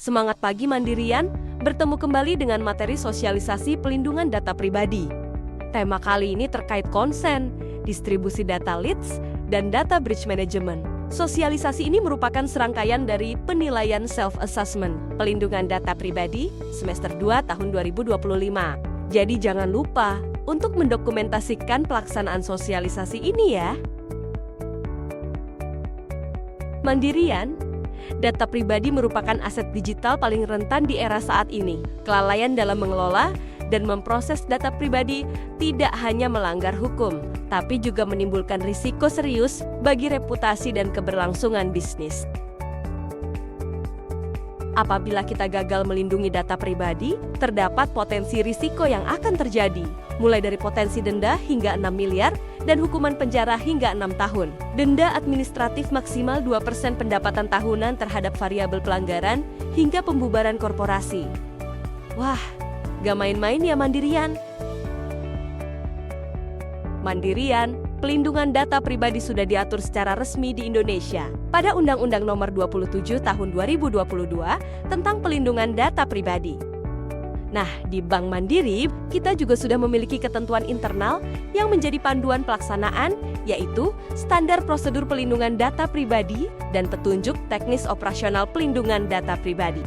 Semangat pagi Mandirian bertemu kembali dengan materi sosialisasi pelindungan data pribadi. Tema kali ini terkait konsen, distribusi data leaks, dan data breach management. Sosialisasi ini merupakan serangkaian dari penilaian self-assessment pelindungan data pribadi semester 2 tahun 2025. Jadi jangan lupa untuk mendokumentasikan pelaksanaan sosialisasi ini ya. Mandirian, data pribadi merupakan aset digital paling rentan di era saat ini. Kelalaian dalam mengelola dan memproses data pribadi tidak hanya melanggar hukum, tapi juga menimbulkan risiko serius bagi reputasi dan keberlangsungan bisnis. Apabila kita gagal melindungi data pribadi, terdapat potensi risiko yang akan terjadi, mulai dari potensi denda hingga 6 miliar dan hukuman penjara hingga 6 tahun. Denda administratif maksimal 2% pendapatan tahunan terhadap variabel pelanggaran hingga pembubaran korporasi. Wah, gak main-main ya Mandirian. Mandirian, pelindungan data pribadi sudah diatur secara resmi di Indonesia pada Undang-Undang Nomor 27 Tahun 2022 tentang pelindungan data pribadi. Nah, di Bank Mandiri, kita juga sudah memiliki ketentuan internal yang menjadi panduan pelaksanaan, yaitu standar prosedur pelindungan data pribadi dan petunjuk teknis operasional pelindungan data pribadi.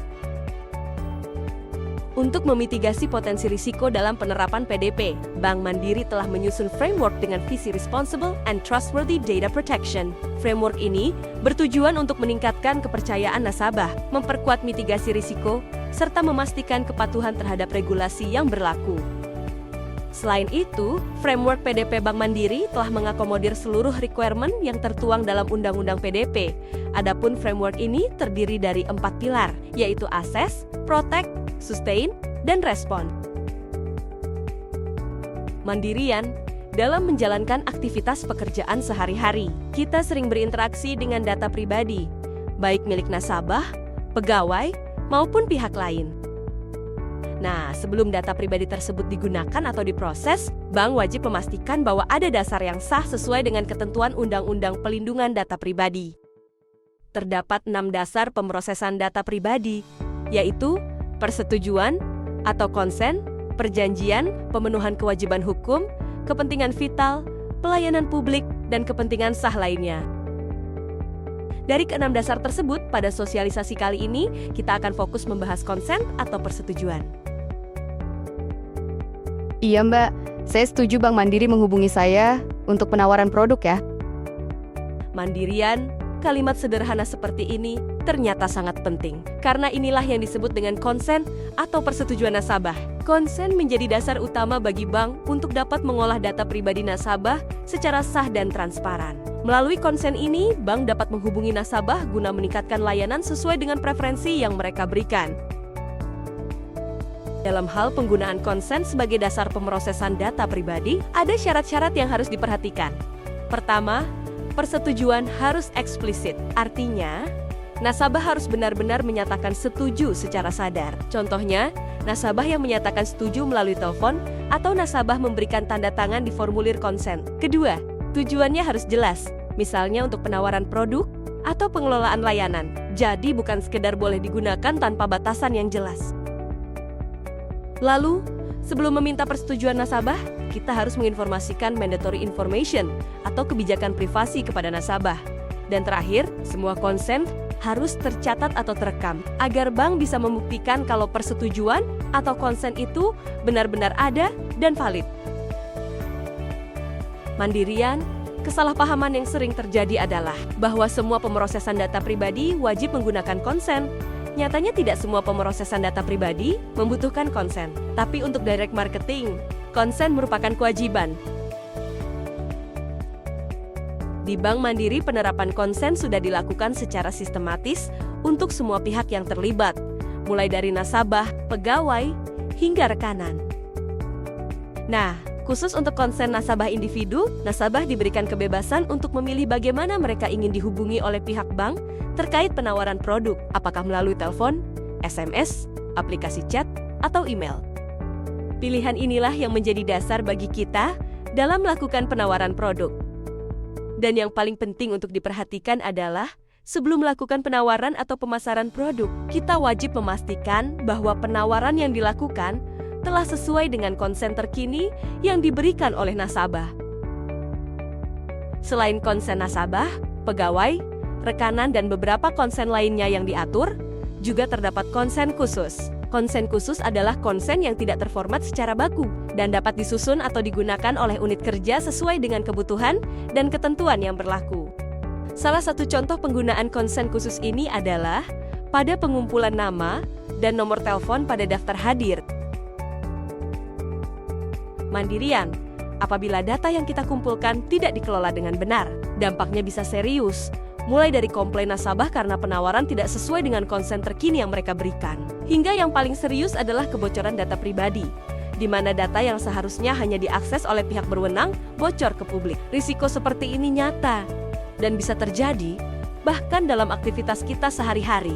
Untuk memitigasi potensi risiko dalam penerapan PDP, Bank Mandiri telah menyusun framework dengan visi Responsible and Trustworthy Data Protection. Framework ini bertujuan untuk meningkatkan kepercayaan nasabah, memperkuat mitigasi risiko, serta memastikan kepatuhan terhadap regulasi yang berlaku. Selain itu, framework PDP Bank Mandiri telah mengakomodir seluruh requirement yang tertuang dalam Undang-Undang PDP. Adapun framework ini terdiri dari 4 pilar, yaitu Assess, Protect, Sustain, dan Respond. Mandirian, dalam menjalankan aktivitas pekerjaan sehari-hari, kita sering berinteraksi dengan data pribadi, baik milik nasabah, pegawai, maupun pihak lain. Nah, sebelum data pribadi tersebut digunakan atau diproses, bank wajib memastikan bahwa ada dasar yang sah sesuai dengan ketentuan Undang-Undang Pelindungan Data Pribadi. Terdapat 6 dasar pemrosesan data pribadi, yaitu persetujuan atau konsen, perjanjian, pemenuhan kewajiban hukum, kepentingan vital, pelayanan publik, dan kepentingan sah lainnya. Dari ke-6 dasar tersebut, pada sosialisasi kali ini, kita akan fokus membahas konsen atau persetujuan. Iya Mbak, saya setuju Bank Mandiri menghubungi saya untuk penawaran produk ya. Mandirian, kalimat sederhana seperti ini ternyata sangat penting, karena inilah yang disebut dengan konsen atau persetujuan nasabah. Konsen menjadi dasar utama bagi bank untuk dapat mengolah data pribadi nasabah secara sah dan transparan. Melalui konsen ini, bank dapat menghubungi nasabah guna meningkatkan layanan sesuai dengan preferensi yang mereka berikan. Dalam hal penggunaan konsen sebagai dasar pemrosesan data pribadi, ada syarat-syarat yang harus diperhatikan. Pertama, persetujuan harus eksplisit, artinya nasabah harus benar-benar menyatakan setuju secara sadar. Contohnya, nasabah yang menyatakan setuju melalui telepon atau nasabah memberikan tanda tangan di formulir konsen. Kedua, tujuannya harus jelas, misalnya untuk penawaran produk atau pengelolaan layanan. Jadi bukan sekedar boleh digunakan tanpa batasan yang jelas. Lalu, sebelum meminta persetujuan nasabah, kita harus menginformasikan mandatory information atau kebijakan privasi kepada nasabah. Dan terakhir, semua konsen harus tercatat atau terekam, agar bank bisa membuktikan kalau persetujuan atau konsen itu benar-benar ada dan valid. Mandirian, kesalahpahaman yang sering terjadi adalah bahwa semua pemrosesan data pribadi wajib menggunakan konsen. Nyatanya tidak semua pemrosesan data pribadi membutuhkan konsen, tapi untuk direct marketing, konsen merupakan kewajiban. Di Bank Mandiri, penerapan konsen sudah dilakukan secara sistematis untuk semua pihak yang terlibat, mulai dari nasabah, pegawai, hingga rekanan. Nah, khusus untuk konsen nasabah individu, nasabah diberikan kebebasan untuk memilih bagaimana mereka ingin dihubungi oleh pihak bank terkait penawaran produk, apakah melalui telepon, SMS, aplikasi chat, atau email. Pilihan inilah yang menjadi dasar bagi kita dalam melakukan penawaran produk. Dan yang paling penting untuk diperhatikan adalah sebelum melakukan penawaran atau pemasaran produk, kita wajib memastikan bahwa penawaran yang dilakukan telah sesuai dengan konsen terkini yang diberikan oleh nasabah. Selain konsen nasabah, pegawai, rekanan, dan beberapa konsen lainnya yang diatur, juga terdapat konsen khusus. Konsen khusus adalah konsen yang tidak terformat secara baku dan dapat disusun atau digunakan oleh unit kerja sesuai dengan kebutuhan dan ketentuan yang berlaku. Salah satu contoh penggunaan konsen khusus ini adalah pada pengumpulan nama dan nomor telepon pada daftar hadir. Mandirian. Apabila data yang kita kumpulkan tidak dikelola dengan benar, dampaknya bisa serius. Mulai dari komplain nasabah karena penawaran tidak sesuai dengan konsen terkini yang mereka berikan. Hingga yang paling serius adalah kebocoran data pribadi, di mana data yang seharusnya hanya diakses oleh pihak berwenang bocor ke publik. Risiko seperti ini nyata dan bisa terjadi bahkan dalam aktivitas kita sehari-hari.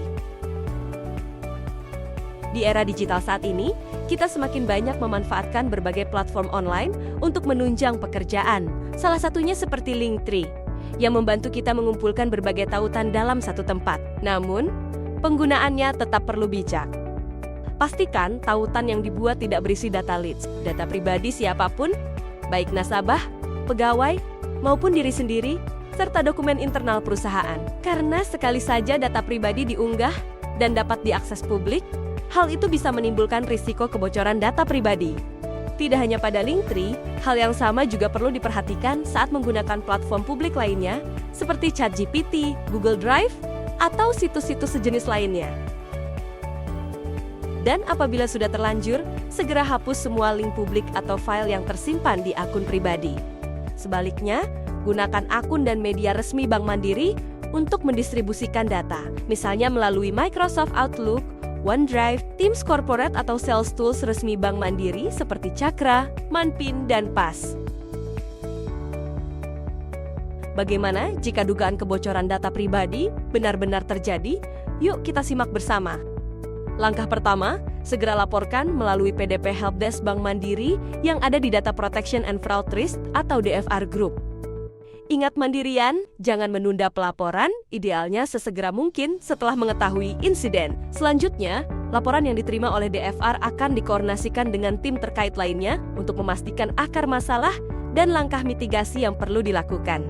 Di era digital saat ini, kita semakin banyak memanfaatkan berbagai platform online untuk menunjang pekerjaan. Salah satunya seperti Linktree, yang membantu kita mengumpulkan berbagai tautan dalam satu tempat. Namun, penggunaannya tetap perlu bijak. Pastikan tautan yang dibuat tidak berisi data leads, data pribadi siapapun, baik nasabah, pegawai, maupun diri sendiri, serta dokumen internal perusahaan. Karena sekali saja data pribadi diunggah dan dapat diakses publik, hal itu bisa menimbulkan risiko kebocoran data pribadi. Tidak hanya pada Linktree, hal yang sama juga perlu diperhatikan saat menggunakan platform publik lainnya seperti ChatGPT, Google Drive, atau situs-situs sejenis lainnya. Dan apabila sudah terlanjur, segera hapus semua link publik atau file yang tersimpan di akun pribadi. Sebaliknya, gunakan akun dan media resmi Bank Mandiri untuk mendistribusikan data, misalnya melalui Microsoft Outlook, OneDrive, Teams Corporate atau Sales Tools resmi Bank Mandiri seperti Cakra, Manpin, dan PAS. Bagaimana jika dugaan kebocoran data pribadi benar-benar terjadi? Yuk kita simak bersama. Langkah pertama, segera laporkan melalui PDP Helpdesk Bank Mandiri yang ada di Data Protection and Fraud Risk atau DFR Group. Ingat Mandirian, jangan menunda pelaporan, idealnya sesegera mungkin setelah mengetahui insiden. Selanjutnya, laporan yang diterima oleh DFR akan dikoordinasikan dengan tim terkait lainnya untuk memastikan akar masalah dan langkah mitigasi yang perlu dilakukan.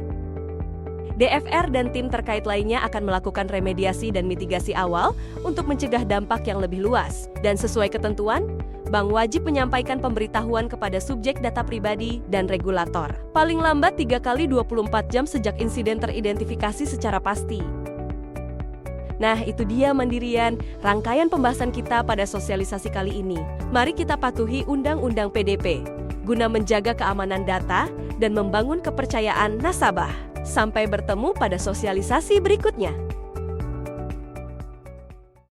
DFR dan tim terkait lainnya akan melakukan remediasi dan mitigasi awal untuk mencegah dampak yang lebih luas. Dan sesuai ketentuan, Bank wajib menyampaikan pemberitahuan kepada subjek data pribadi dan regulator. Paling lambat 3 kali 24 jam sejak insiden teridentifikasi secara pasti. Nah, itu dia Mandirian, rangkaian pembahasan kita pada sosialisasi kali ini. Mari kita patuhi Undang-Undang PDP, guna menjaga keamanan data dan membangun kepercayaan nasabah. Sampai bertemu pada sosialisasi berikutnya.